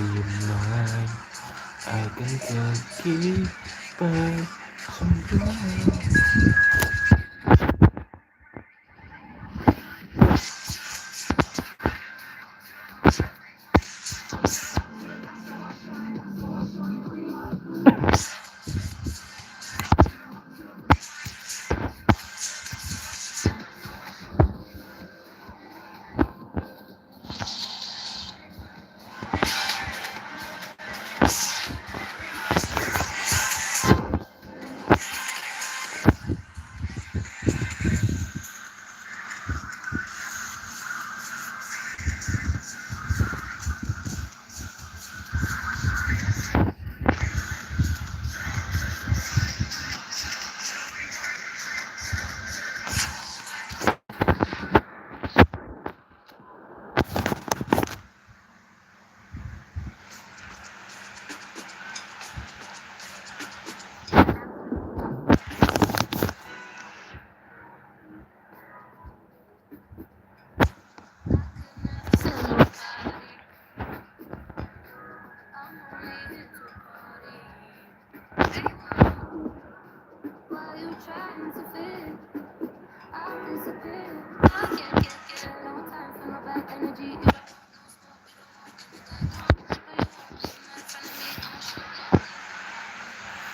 in mind. I can just keep by something.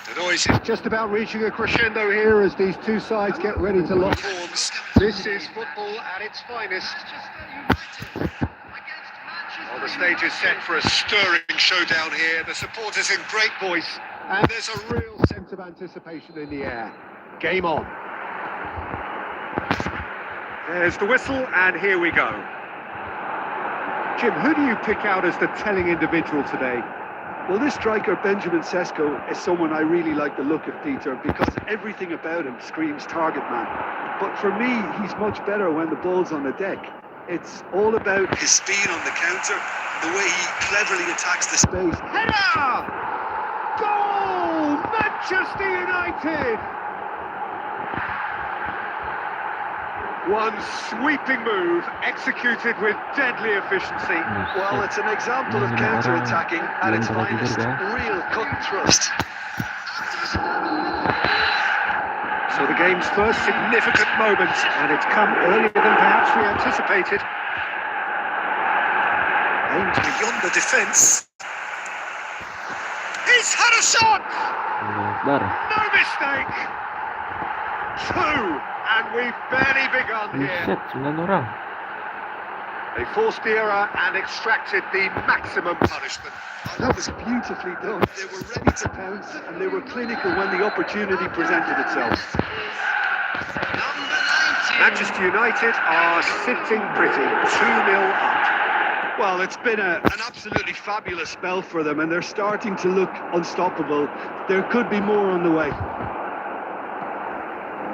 The noise is just about reaching a crescendo here as these two sides get ready to lock horns. This is football at its finest. Well, the stage is set for a stirring showdown here. The supporters in great voice, and there's a real sense of anticipation in the air. Game on. There's the whistle, and here we go. Jim, who do you pick out as the telling individual today? Well, this striker, Benjamin Sesko, is someone I really like the look of, Peter, because everything about him screams target man. But for me, he's much better when the ball's on the deck. It's all about his speed on the counter, the way he cleverly attacks the space. Header! Goal! Manchester United! One sweeping move, executed with deadly efficiency. Well, it's an example of counter-attacking at its finest. Real cut and thrust. So the game's first significant moment, and it's come earlier than perhaps we anticipated. Aimed beyond the defence. He's had a shot! Better. No mistake! Two! And we've barely begun here. Shit, 9 orang. They forced the error and extracted the maximum punishment. That was beautifully done. They were ready to pounce, and they were clinical when the opportunity presented itself. Manchester United are sitting pretty, 2-0 up. Well, it's been an absolutely fabulous spell for them, and they're starting to look unstoppable. There could be more on the way.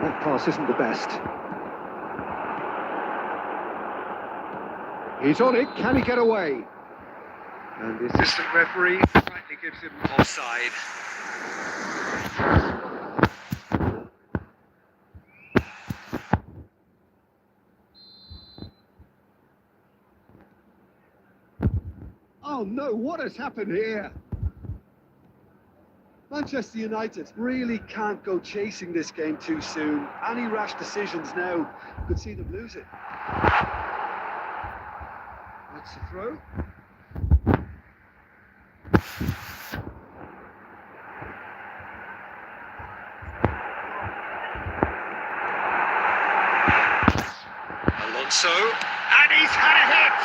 That pass isn't the best. He's on it, can he get away? And the assistant referee rightly gives him offside. Oh no, what has happened here? Manchester United really can't go chasing this game too soon. Any rash decisions now could see them lose it. That's the throw. Alonso, and he's had a hit!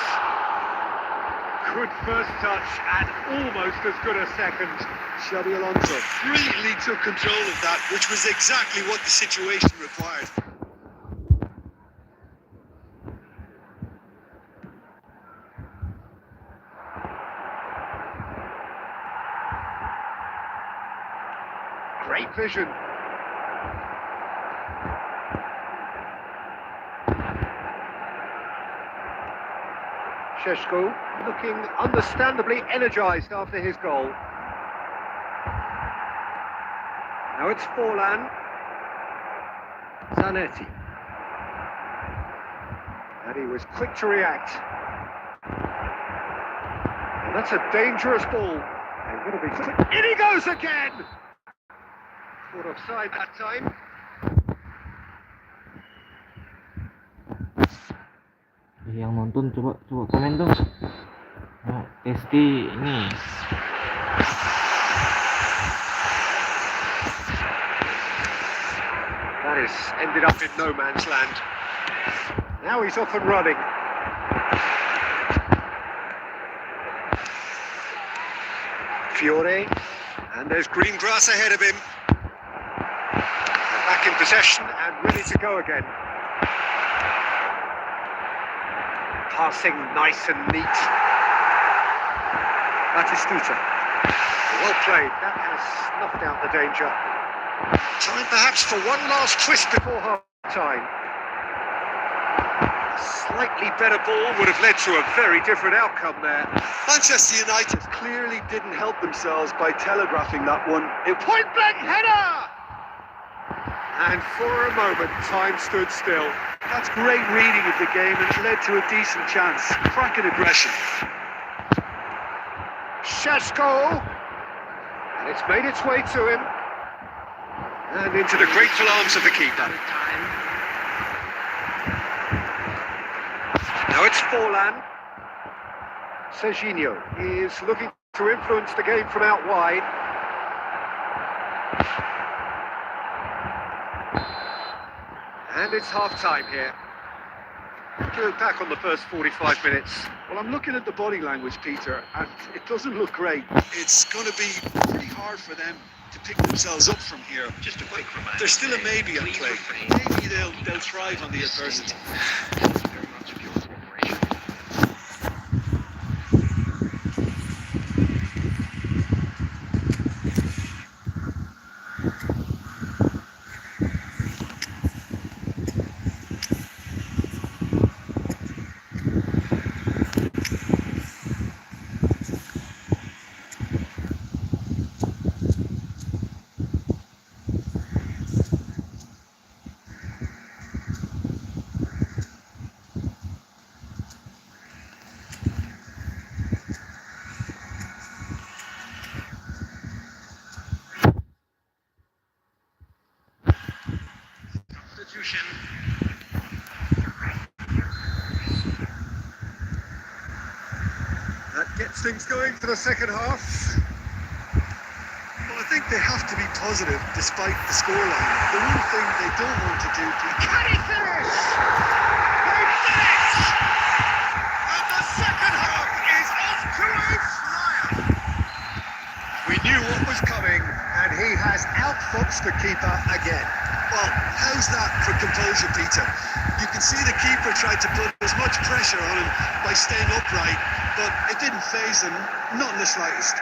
Good first touch and almost as good a second. Xabi Alonso brilliantly took control of that, which was exactly what the situation required. Great vision. Šeško looking understandably energised after his goal. Now it's Forlan. Zanetti. And he was quick to react. That's a dangerous ball. In he goes again! Caught offside that time. Yang nonton coba komen dong. Nah, Esti ini. That is ended up in no man's land. Now he's off and running. Fiore, and there's green grass ahead of him. Back in possession and ready to go again. Passing nice and neat. Batistuta. Well played. That has snuffed out the danger. Time perhaps for one last twist before half-time. A slightly better ball would have led to a very different outcome there. Manchester United clearly didn't help themselves by telegraphing that one. Point-blank header! And for a moment, time stood still. That's great reading of the game and it led to a decent chance. Cracking aggression. Šeško! And it's made its way to him. And into the grateful arms of the keeper. Now it's Forlan. Serginho is looking to influence the game from out wide. And it's half-time here. To look back on the first 45 minutes. Well, I'm looking at the body language, Peter, and it doesn't look great. It's going to be pretty hard for them to pick themselves up from here. Just a quick reminder. There's still a maybe at play. Maybe they'll thrive on the adversity. That gets things going for the second half. Well, I think they have to be positive despite the scoreline. The one thing they don't want to do... Can he finish? They've done it! And the second half is off to a flyer. We knew what was coming, and he has outfoxed the keeper again. Well, how's that for composure, Peter? You can see the keeper tried to put as much pressure on him by staying upright, but it didn't faze him, not in the slightest.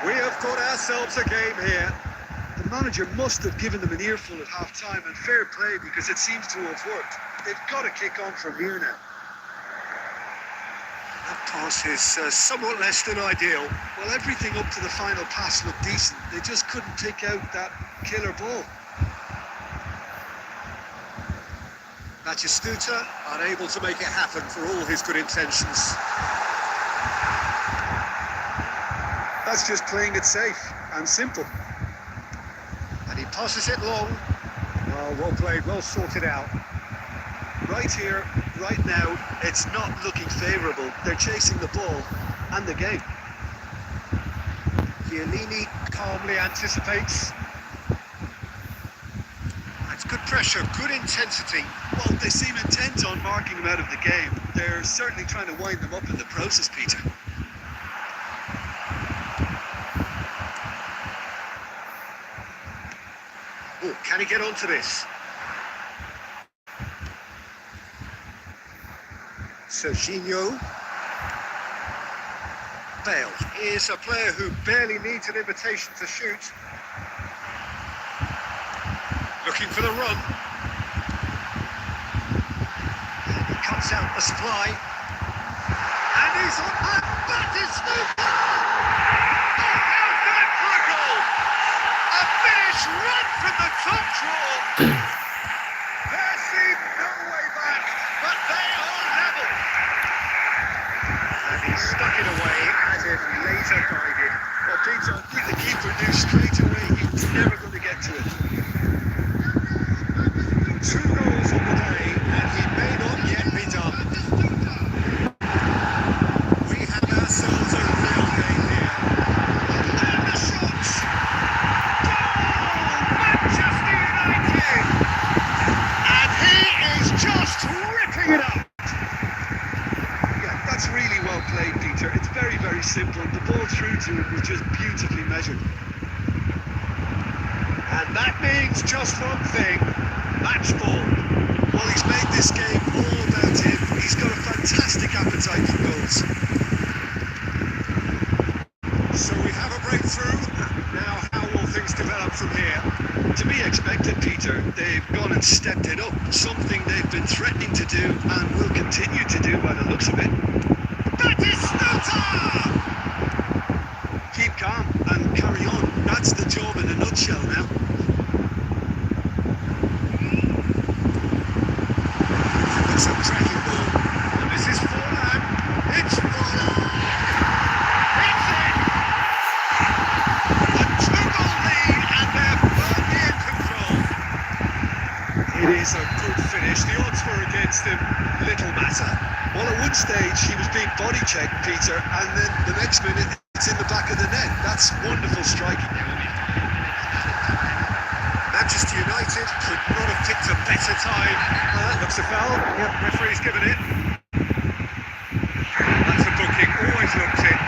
We have got ourselves a game here. The manager must have given them an earful at half-time, and fair play because it seems to have worked. They've got to kick on from here now. That pass is somewhat less than ideal. Well, everything up to the final pass looked decent. They just couldn't pick out that killer ball. Batistuta unable to make it happen for all his good intentions. That's just playing it safe and simple. And he passes it long. Oh, well played, well sorted out. Right here, right now, it's not looking favourable. They're chasing the ball and the game. Chiellini calmly anticipates. That's good pressure, good intensity. Well, they seem intent on marking him out of the game. They're certainly trying to wind them up in the process, Peter. Oh, can he get onto this? Serginho. Bale is a player who barely needs an invitation to shoot. Looking for the run. And he cuts out the supply. And he's on that. Batistuta! Oh, how's that for a goal? A finish right from the top draw. There seemed no way back, but they are level. Stuck it away as if laser guided. But Peter, I think the keeper knew straight away he was never going to get to it. 2 goals on the day, and he may not yet be done. We have ourselves a real game here. And the shots! Goal! Manchester United! And he is just ripping it up! Yeah, that's really well played, Peter. It's very, very simple. The ball through to him was just beautifully measured. And that means just one thing. Match ball. Well, he's made this game all about him. He's got a fantastic appetite for goals. So we have a breakthrough. Now, how will things develop from here? To be expected, Peter. They've gone and stepped it up. Something they've been threatening to do and will continue to do by the looks of it. That is Snooter! Keep calm and carry on. That's the job in a nutshell now. It's a cracking ball. And this is Forlan. It's Forlan! It's in! A 2-goal lead and they're firmly in control. It is a good finish. The odds were against him. Little matter. Well, at one stage he was being body checked, Peter, and then the next minute it's in the back of the net. That's wonderful striking. Manchester United could not have picked a better time. That looks a foul. Yep, referee's given it. That's a booking, always looks it.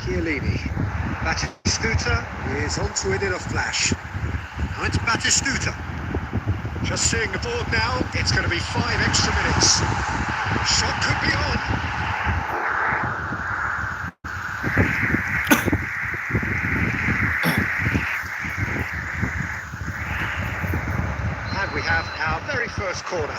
Chiellini. Batistuta is onto it in a flash. Now it's Batistuta. Just seeing the board now, it's going to be 5 extra minutes. Shot could be on. And we have our very first corner.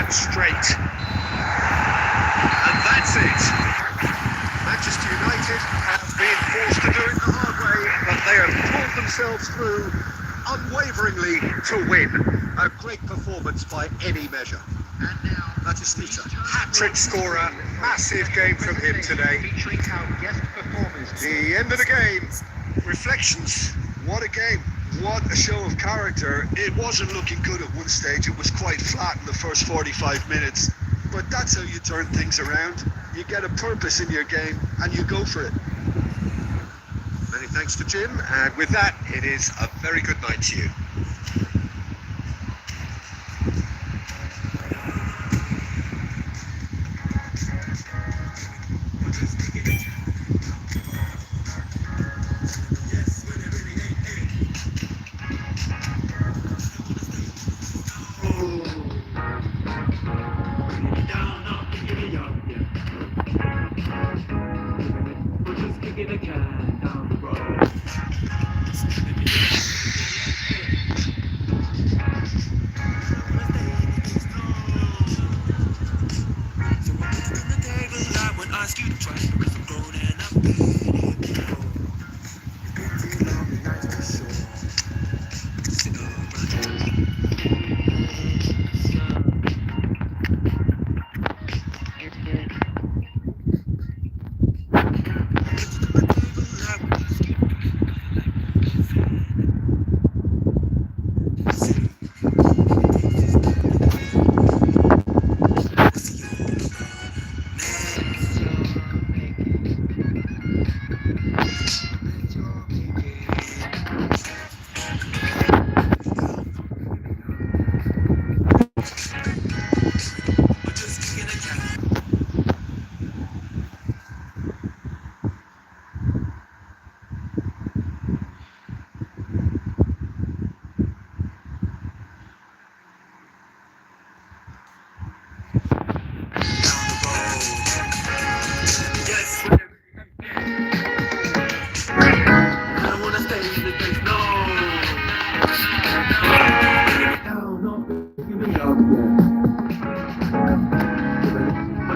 Straight. And that's it. Manchester United have been forced to do it the hard way, but they have pulled themselves through unwaveringly to win. A great performance by any measure. And now, Batistuta, hat-trick scorer, massive game from him today. The end of the game. Reflections. What a game. What a show of character. It wasn't looking good at one stage. It was quite flat in the first 45 minutes. But that's how you turn things around. You get a purpose in your game and you go for it. Many thanks to Jim. And with that, it is a very good night to you.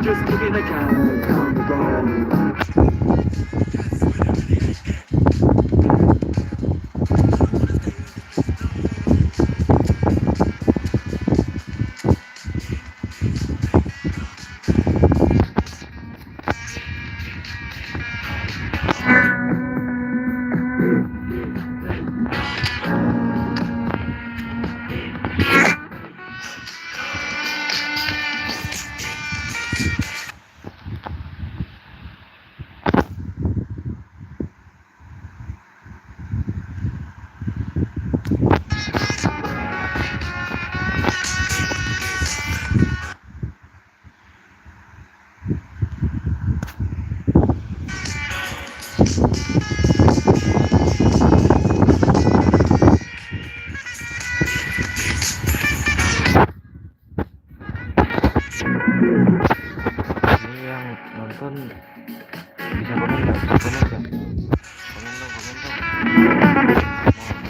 Just kicking the can down the road. Ini yang nonton bisa komen nggak? Bisa komen nggak? Komen dong, komen dong. Mau lihat ini.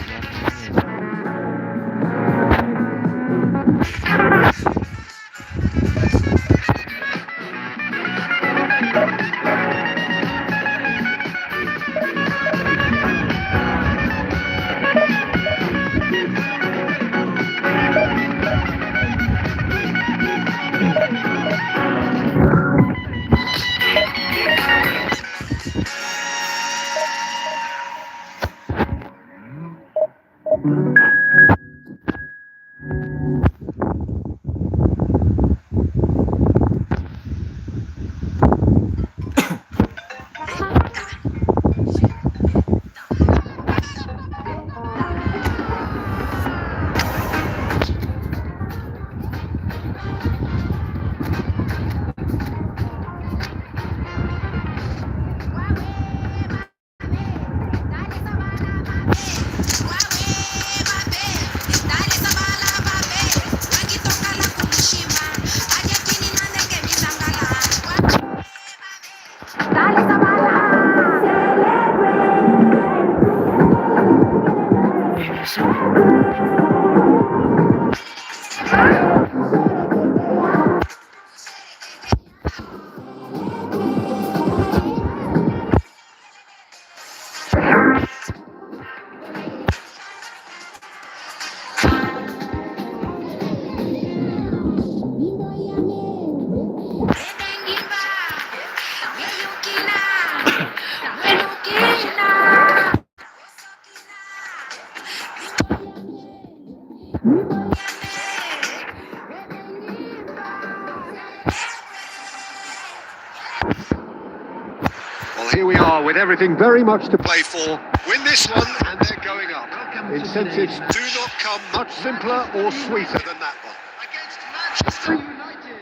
Well, here we are with everything very much to play for. Win this one and they're going up. Incentives do not come much simpler or sweeter than that one. Against Manchester United.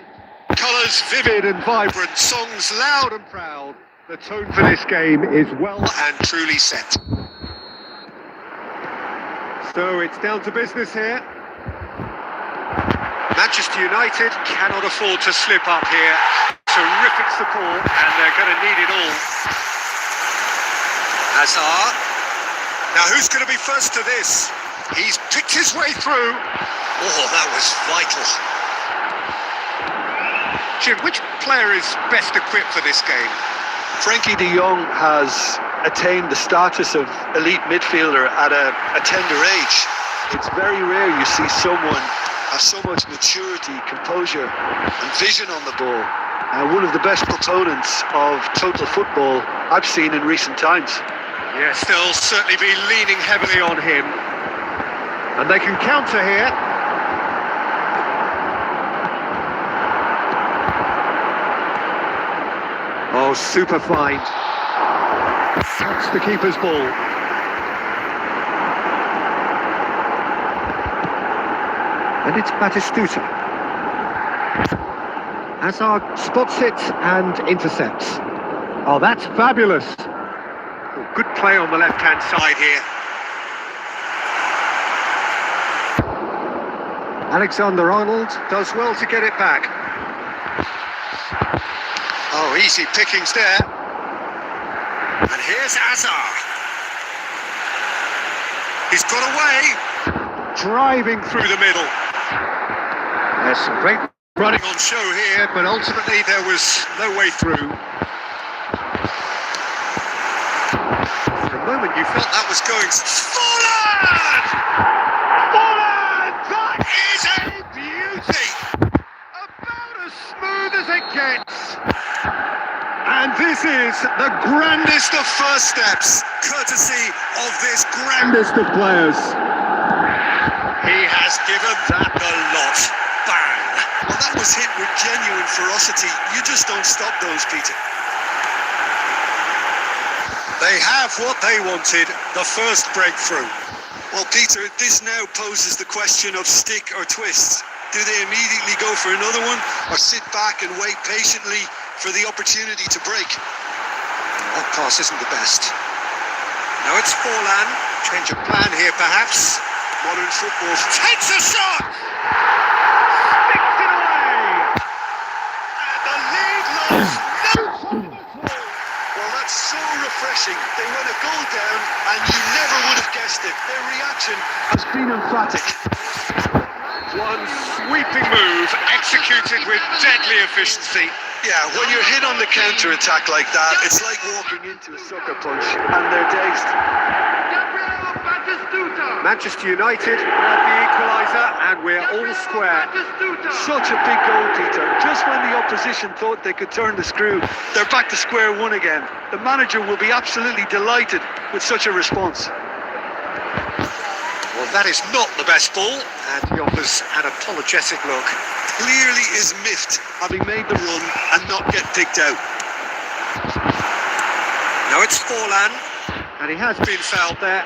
Colours vivid and vibrant, songs loud and proud. The tone for this game is well and truly set. So it's down to business here. Manchester United cannot afford to slip up here. Terrific support, and they're going to need it all. Hazard. Now, who's going to be first to this? He's picked his way through. Oh, that was vital. Jim, which player is best equipped for this game? Frankie de Jong has attained the status of elite midfielder at a tender age. It's very rare you see someone have so much maturity, composure and vision on the ball. One of the best proponents of total football I've seen in recent times. Yes, they'll certainly be leaning heavily on him. And they can counter here. Oh, super find. That's the keeper's ball. And it's Batistuta. Hazard spots it and intercepts. Oh, that's fabulous. Oh, good play on the left-hand side here. Alexander-Arnold does well to get it back. Oh, easy pickings there. And here's Hazard. He's got away. Driving through the middle. There's some great Running on show here, but ultimately there was no way through. For a moment you felt that was going... Fallen! Fallen! That is a beauty! About as smooth as it gets. And this is the grandest of first steps, courtesy of this grandest of players. He has given that the lot. Bang! Well, that was hit with genuine ferocity. You just don't stop those, Peter. They have what they wanted, the first breakthrough. Well, Peter, this now poses the question of stick or twist. Do they immediately go for another one, or sit back and wait patiently for the opportunity to break? That pass isn't the best. Now it's Forlan. Change of plan here, perhaps. Modern football takes a shot! Sticks it away! And the lead lost no time at all. Well, that's so refreshing. They run a goal down and you never would have guessed it. Their reaction has been emphatic. One sweeping move executed with deadly efficiency. Yeah, when you're hit on the counter-attack like that, it's like walking into a sucker punch and they're dazed. Manchester United have the equaliser and we're all square. Such a big goal, Peter. Just when the opposition thought they could turn the screw, they're back to square one again. The manager will be absolutely delighted with such a response. Well, that is not the best ball, and he offers an apologetic look. Clearly is miffed, having made the run and not get picked out. Now it's Forlan, and he has been fouled there.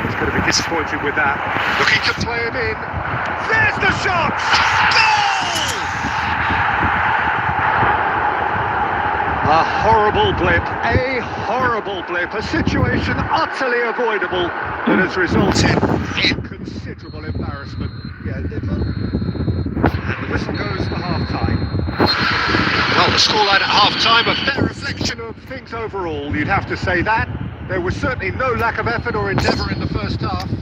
He's going to be disappointed with that. Looking to play him in. There's the shot! Goal! A horrible blip. A horrible blip. A situation utterly avoidable that has resulted in considerable embarrassment. Yeah, and the whistle goes for half-time. Well, the scoreline at half-time, a fair reflection of things overall, you'd have to say that. There was certainly no lack of effort or endeavour in the first half. No,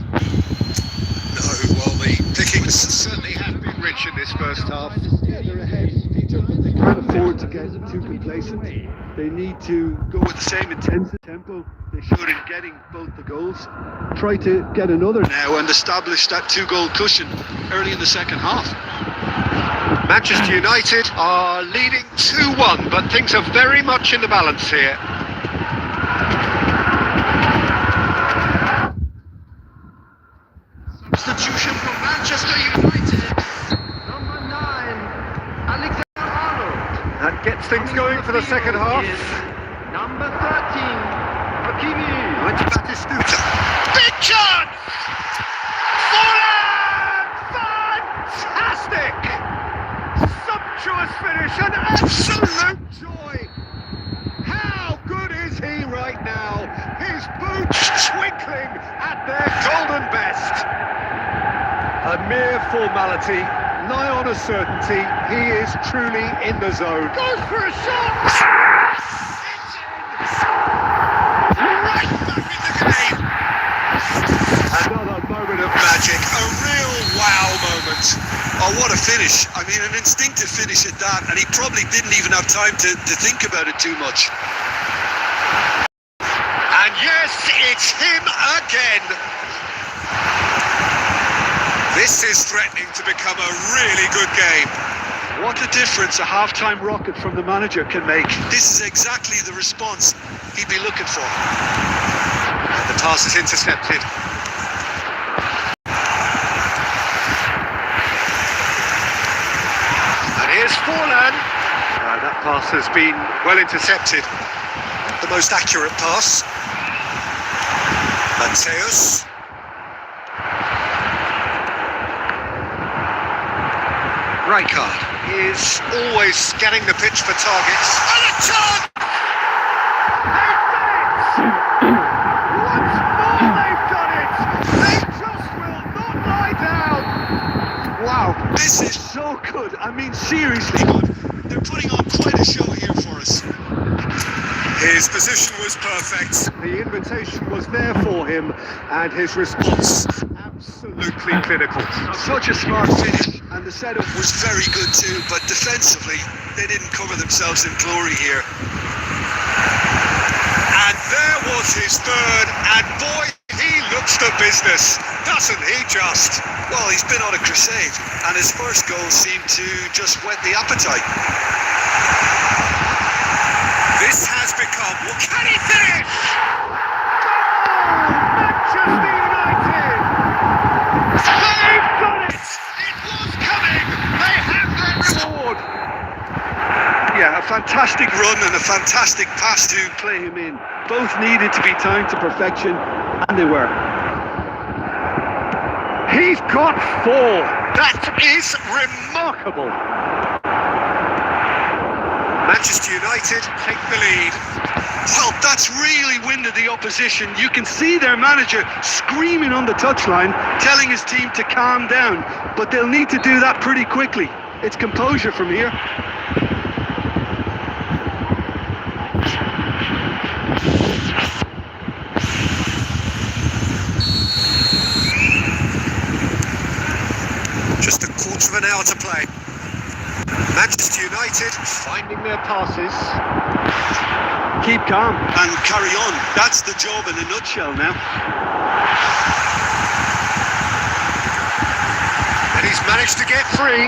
well, the pickings certainly have been rich in this first half. Yeah, they're ahead, Peter. They can't afford to get too complacent. They need to go with the same intensity tempo they showed in getting both the goals. Try to get another now and establish that two-goal cushion early in the second half. Manchester United are leading 2-1, but things are very much in the balance here. Substitution from Manchester United. Number 9, Alexander-Arnold. That gets things going for the second half. Number 13, Hakimi. It's Batistuta. Big chance! Forlan! Fantastic! Sumptuous finish, an absolute joy! How good is he right now? His boots twinkling at their golden best. A mere formality, nigh on a certainty, he is truly in the zone. Goes for a shot! It's in! Right back in the game! Another moment of magic, a real wow moment. Oh, what a finish. I mean, an instinctive finish at that, and he probably didn't even have time to think about it too much. And yes, it's him again. This is threatening to become a really good game. What a difference a half-time rocket from the manager can make. This is exactly the response he'd be looking for. And the pass is intercepted. And here's Forlan. That pass has been well intercepted. Not the most accurate pass. Mateus. Right card. is always scanning the pitch for targets. And a chance! Once more they've done it! They just will not lie down! Wow, this is so good. I mean, seriously good. They're putting on quite a show here for us. His position was perfect. The invitation was there for him, and his response absolutely clinical. Such a smart finish, and the setup Was very good too, but defensively, they didn't cover themselves in glory here. And there was his third, and boy, he looks the business, doesn't he just? Well, he's been on a crusade, and his first goal seemed to just whet the appetite. This has become, well, can he finish? Manchester United! They've done it! It was coming! They have their reward! Yeah, a fantastic run and a fantastic pass to play him in. Both needed to be timed to perfection, and they were. He's got 4. That is remarkable! Manchester United take the lead. Well, that's really winded the opposition. You can see their manager screaming on the touchline, telling his team to calm down. But they'll need to do that pretty quickly. It's composure from here. Just a quarter of an hour to play. Manchester United finding their passes. Keep calm and carry on. That's the job in a nutshell now. And he's managed to get free.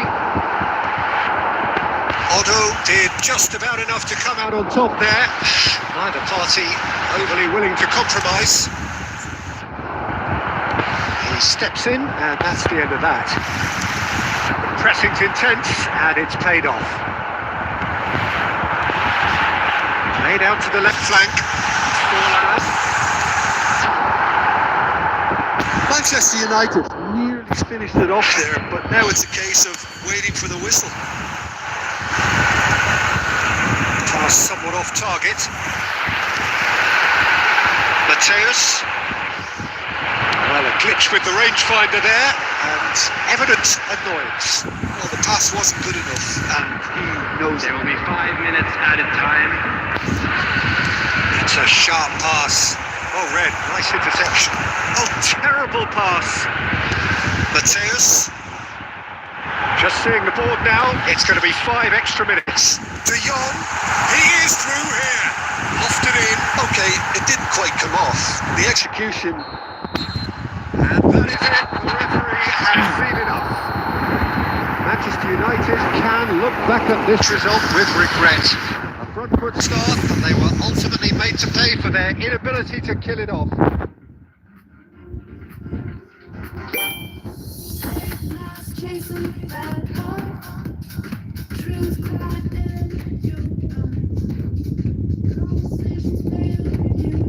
Otto did just about enough to come out on top there. Neither party overly willing to compromise. He steps in, and that's the end of that. Pressing's intense, and it's paid off. Played out to the left flank. Manchester United nearly finished it off there, but Now it's a case of waiting for the whistle. Pass somewhat off target. Mateus. Well, a glitch with the rangefinder there, and evident annoyance. Well, the pass wasn't good enough, and he knows There it. will be 5 minutes added time. It's a sharp pass. Oh, Red, nice interception. Oh, terrible pass. Mateus. Just seeing the board now, it's going to be 5 extra minutes. De Jong, he is through here. Lofted in. Okay, it didn't quite come off. the execution. And that is it. The referee has seen enough. Manchester United Can look back at this result with regret. A front foot start, but they were ultimately made to pay for their inability to kill it off. Chasing that heart, truth cried in your eyes. Conversations fail you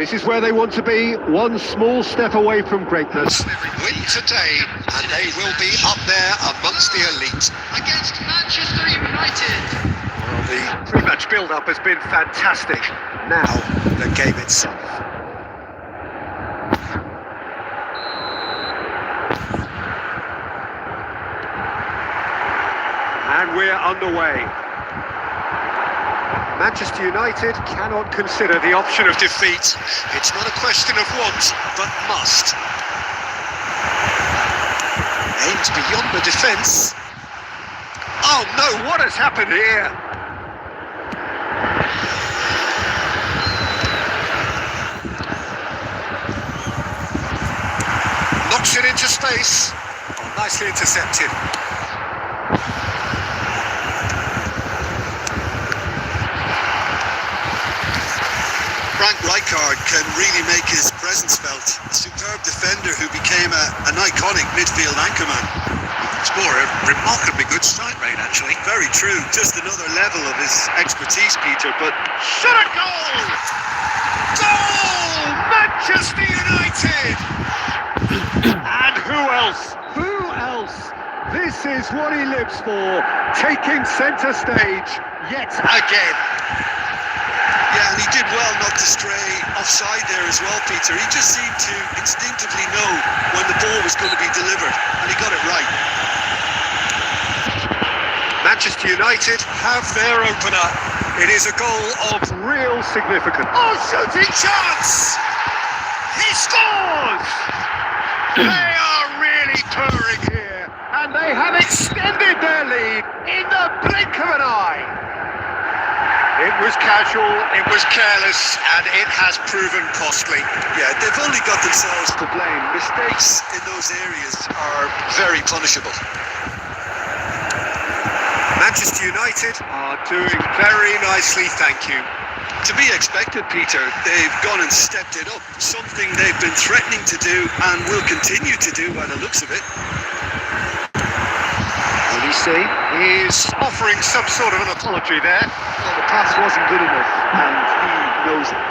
This is where they want to be, one small step away from greatness. Win today, and they will be up there amongst the elite. Against Manchester United. Well, the pre-match build-up has been fantastic. Now, the game itself. And we're underway. Manchester United cannot consider the option of defeat. It's not a question of want, but must. Aims beyond the defence. Oh no, what has happened here? Knocks it into space. Oh, nicely intercepted. Frank Rijkaard can really make his presence felt. A superb defender who became an iconic midfield anchorman. It's more a remarkably good strike rate, actually. Very true. Just another level of his expertise, Peter. But shot at goal! Goal! Manchester United! And who else? Who else? This is what he lives for, taking centre stage yet again. Yeah, and he did well not to stray offside there as well, Peter. He just seemed to instinctively know when the ball was going to be delivered, and he got it right. Manchester United have their opener. It is a goal of real significance. Oh, shooting chance! He scores! They are really purring here, and they have extended their lead in the blink of an eye. It was casual, it was careless, and it has proven costly. Yeah, they've only got themselves to blame. Mistakes in those areas are very punishable. Manchester United are doing very nicely, thank you. To be expected, Peter. They've gone and stepped it up. Something they've been threatening to do and will continue to do by the looks of it. Is offering some sort of an apology there. Well, the pass wasn't good enough, and he knows it.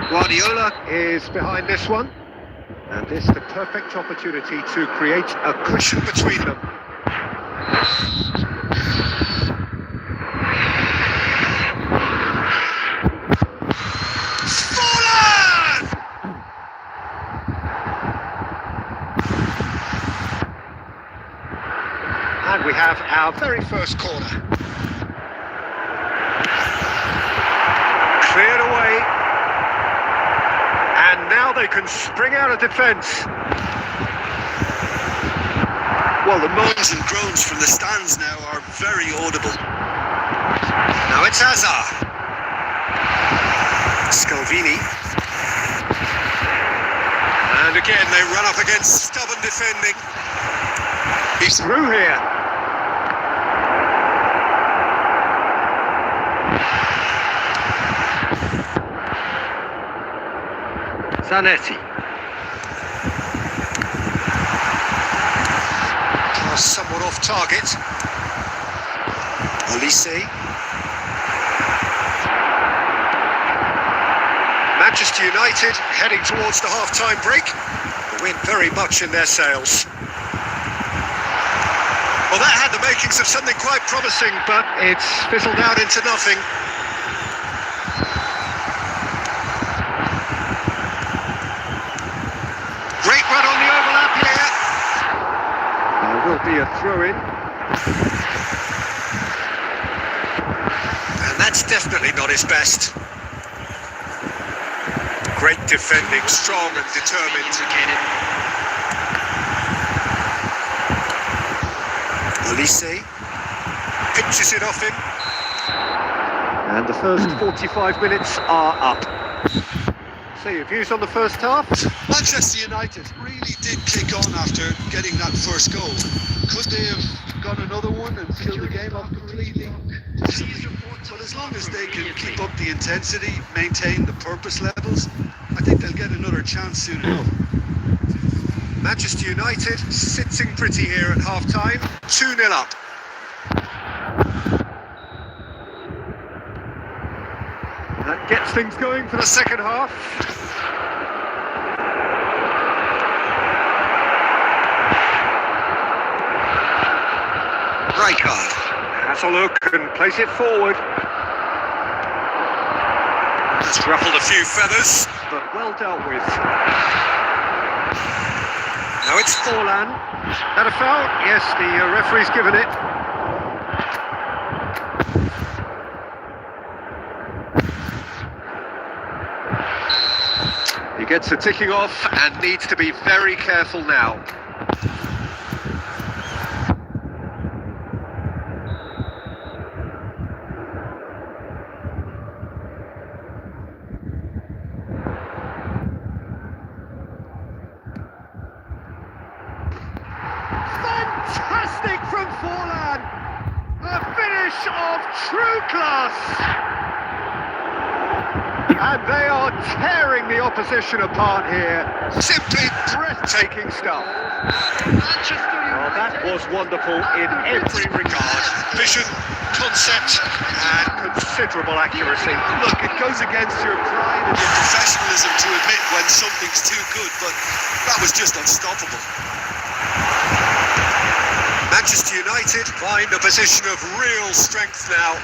Guardiola is behind this one, and this is the perfect opportunity to create a cushion between them. And we have our very first corner. Cleared away. And now they can spring out of defence. Well, the moans and groans from the stands now are very audible. Now it's Hazard. Scalvini. And again they run up against stubborn defending. He's through here. Zanetti. Pass somewhat off target. Olise. Manchester United heading towards the half-time break. The wind very much in their sails. Well, that had the makings of something quite promising, but it's fizzled out into nothing. Great run on the overlap here. There will be a throw-in. And that's definitely not his best. Great defending, strong and determined. Olise. Pinches it off him. And the first 45 minutes are up. So your views on the first half? Manchester United really did kick on after getting that first goal. Could they have got another one and killed the game off completely? Possibly. But as long as they can keep up the intensity, maintain the purpose levels, I think they'll get another chance soon enough. Manchester United sitting pretty here at half-time, 2-0 up. That gets things going for the second half. Rijkaard has a look and plays it forward. It's ruffled a few feathers, but well dealt with. Now it's Forlan. Had a foul? Yes, the referee's given it. He gets the ticking off and needs to be very careful now. Fantastic from Forlan! A finish of true class! And they are tearing the opposition apart here. Simply breathtaking stuff. Oh, that was wonderful in every regard. Vision, concept, and considerable accuracy. Look, it goes against your pride and Your professionalism to admit when something's too good, but that was just unstoppable. Manchester United find a position of real strength now.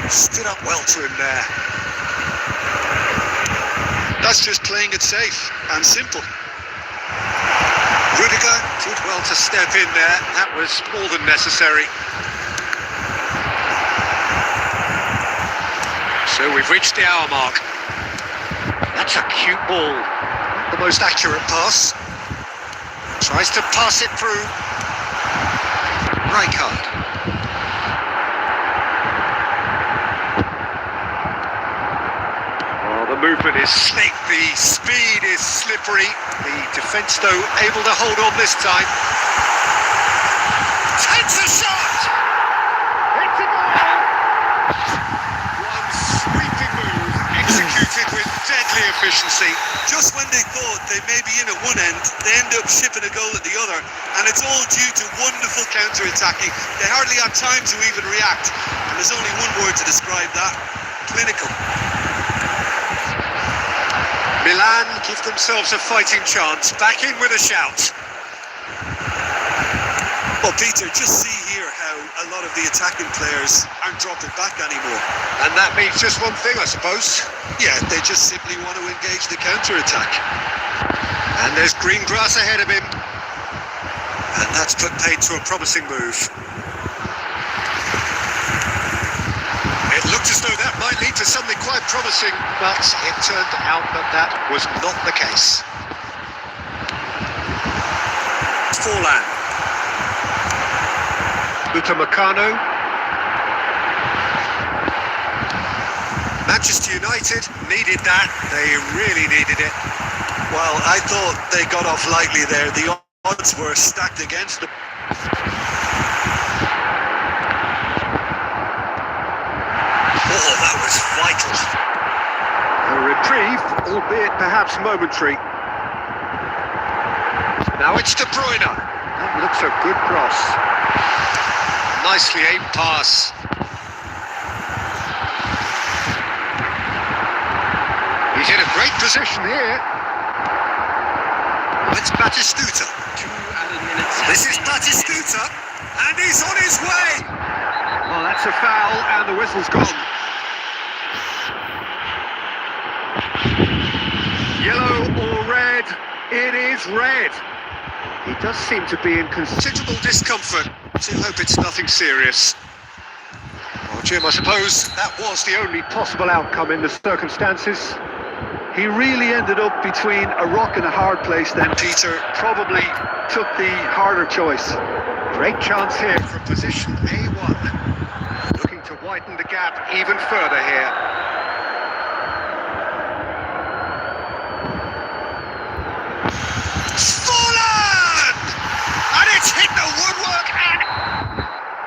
Stood up well to him there. That's just playing it safe and simple. Rudiger did well to step in there. That was more than necessary. So we've reached the hour mark. That's a cute ball. The most accurate pass. Tries to pass it through. Rijkaard. Oh, the movement is slick, the speed is slippery. The defence, though, able to hold on this time. Takes a shot! It's a goal! One sweeping move, executed with deadly efficiency. Just when they thought they may be in at one end, they end up shipping a goal at the other, and it's all due to wonderful counter-attacking. They hardly had time to even react, and there's only one word to describe that: clinical. Milan give themselves a fighting chance, back in with a shout. Well, Peter, just see here how a lot of the attacking players aren't dropping back anymore. And that means just one thing, I suppose. Yeah, they just simply want to engage the counter-attack. And there's green grass ahead of him. And that's put paid to a promising move. It looked as though that might lead to something quite promising, but it turned out that that was not the case. Forlan. Upamecano. Manchester United needed that. They really needed it. Well, I thought they got off lightly there. The odds were stacked against them. Oh, that was vital. A reprieve, albeit perhaps momentary. Now it's De Bruyne. That looks a good cross. Nicely aimed pass. He's in a great position here. It's Batistuta. This is Batistuta, and he's on his way. Well, that's a foul, and the whistle's gone. Yellow or red? It is red. He does seem to be in considerable discomfort. So hope it's nothing serious. Well, Jim, I suppose that was the only possible outcome in the circumstances. he really ended up between a rock and a hard place then. Peter Probably took the harder choice. Great chance here from position A1. Looking to widen the gap even further here. Fallen! And it's hit the woodwork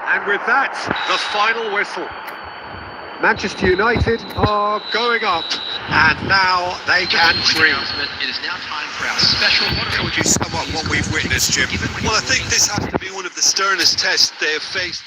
and with that, the final whistle. Manchester United are going up. And now they can breathe. It is now time for our special Told you somewhat what we've witnessed, Jim. Well, I think this has to be one of the sternest tests they have faced.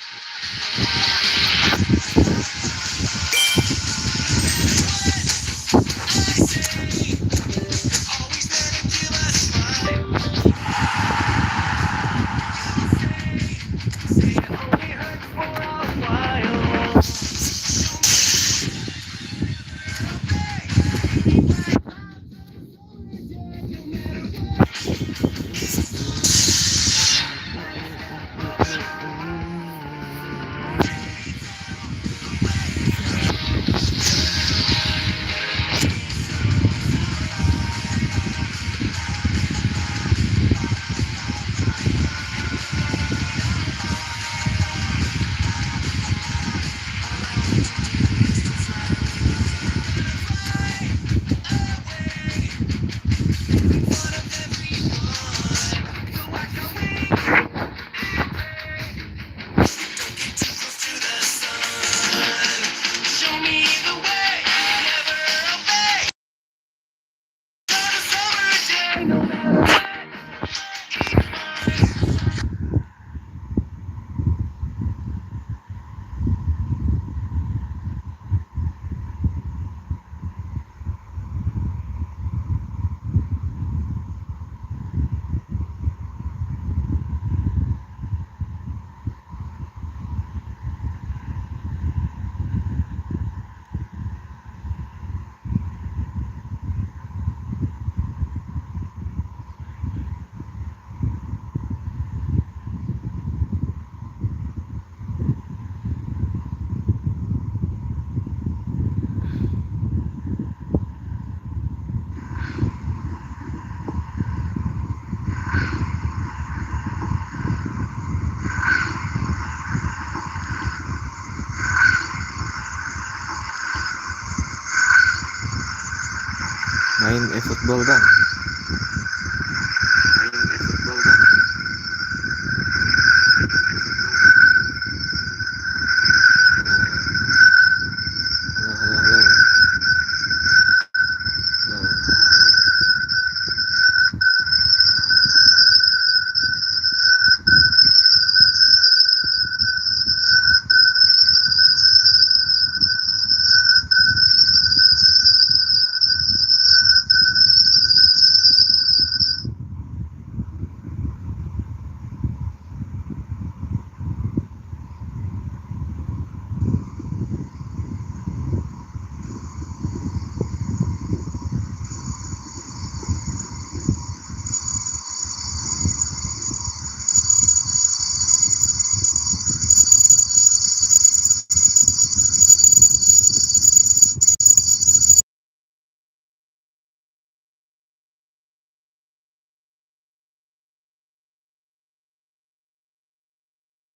Main efootball bang.